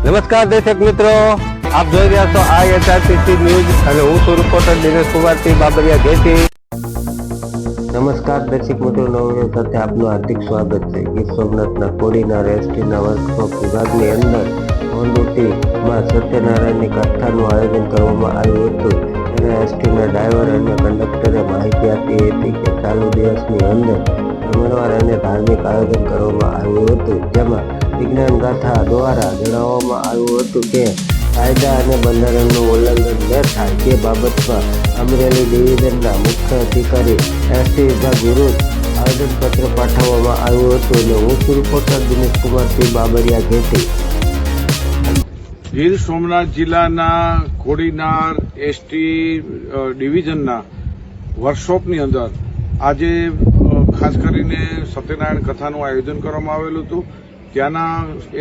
નમસ્કાર દર્શક મિત્રો, આપ જોઈ રહ્યા છો IHRTC ન્યૂઝ અને હું છું રિપોર્ટર દિનેશ કુમારસિંહ બાબરિયા ઘેટી. નમસ્કાર દર્શક મિત્રો, નવરો સાથે આપનું હાર્દિક સ્વાગત છે. ગીર સોમનાથના કોડીનાર એસટીના વર્કશોપ વિભાગની અંદર ઓન ડ્યુટીમાં સત્યનારાયણની કથાનું આયોજન કરવામાં આવ્યું હતું. ત્યારે એસટીના ડ્રાઈવર અને કંડક્ટરે માહિતી આપી હતી કે ચાલુ દિવસની અંદર મંગળવાર અને ધાર્મિક આયોજન કરવામાં આવ્યું હતું, જેમાં વિજ્ઞાન ગાથા દ્વારા જણાવવામાં આવ્યું હતું કે કાયદા અને બંધારણનું ઉલ્લંઘન ન થાય તે બાબતમાં અમરેલી ડિવિઝનના મુખ્ય અધિકારી એસટી વિભાગ વિરુદ્ધ આવેદનપત્ર પાઠવવામાં આવ્યું હતું. અને હું છું રિપોર્ટર દિનેશ કુમારસિંહ બાબરિયા ઘેટી. ગીર સોમનાથ જિલ્લાના કોડીનાર એસટી ડિવિઝનના વર્કશોપની અંદર આજે ખાસ કરીને સત્યનારાયણ કથાનું આયોજન કરવામાં આવેલું હતું. ત્યાંના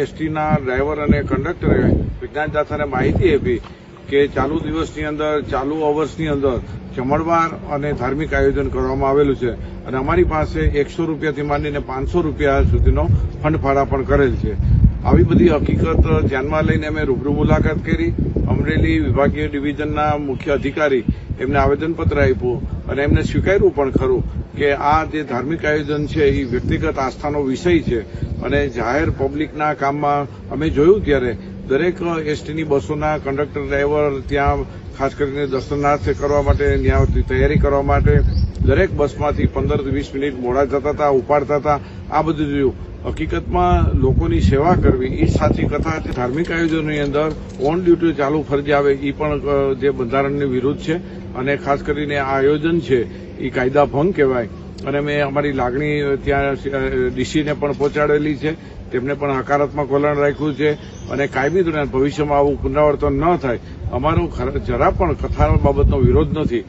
એસટીના ડ્રાઈવર અને કંડક્ટરે વિજ્ઞાન જાથાને માહિતી આપી કે ચાલુ દિવસની અંદર, ચાલુ અવર્સની અંદર જમણવાર અને ધાર્મિક આયોજન કરવામાં આવેલું છે અને અમારી પાસે 100 રૂપિયાથી માંડીને 500 રૂપિયા સુધીનો ફંડ ફાળા પણ કરેલ છે. આવી બધી હકીકત ધ્યાનમાં લઈને અમે રૂબરૂ મુલાકાત કરી. અમરેલી વિભાગીય ડિવિઝનના મુખ્ય અધિકારી એમને આવેદનપત્ર આપ્યું અને એમને સ્વીકાર્યું પણ ખરું કે આ જે ધાર્મિક આયોજન છે એ વ્યક્તિગત આસ્થાનો વિષય છે અને જાહેર પબ્લિકના કામમાં અમે જોયું ત્યારે દરેક એસટીની બસોના કંડક્ટર ડ્રાઈવર ત્યાં ખાસ કરીને દર્શનાર્થ કરવા માટે ત્યાં તૈયારી કરવા માટે દરેક બસમાંથી 15-20 મિનિટ મોડા જતા હતા, ઉપાડતા હતા. આ બધું જોયું. હકીકતમાં લોકોની સેવા કરવી એ સાચી કથા છે. ધાર્મિક આયોજનની અંદર ઓન ડ્યુટી ચાલુ ફરજ આવે એ પણ જે બંધારણની વિરુદ્ધ છે અને ખાસ કરીને આ આયોજન છે એ કાયદા ભંગ કહેવાય. અને મેં અમારી લાગણી ત્યાં ડીસીને પણ પહોંચાડેલી છે. તેમને પણ હકારાત્મક વલણ રાખ્યું છે અને કાયમી દરમિયાન ભવિષ્યમાં આવું પુનરાવર્તન ન થાય. અમારો જરા પણ કથા બાબતનો વિરોધ નથી.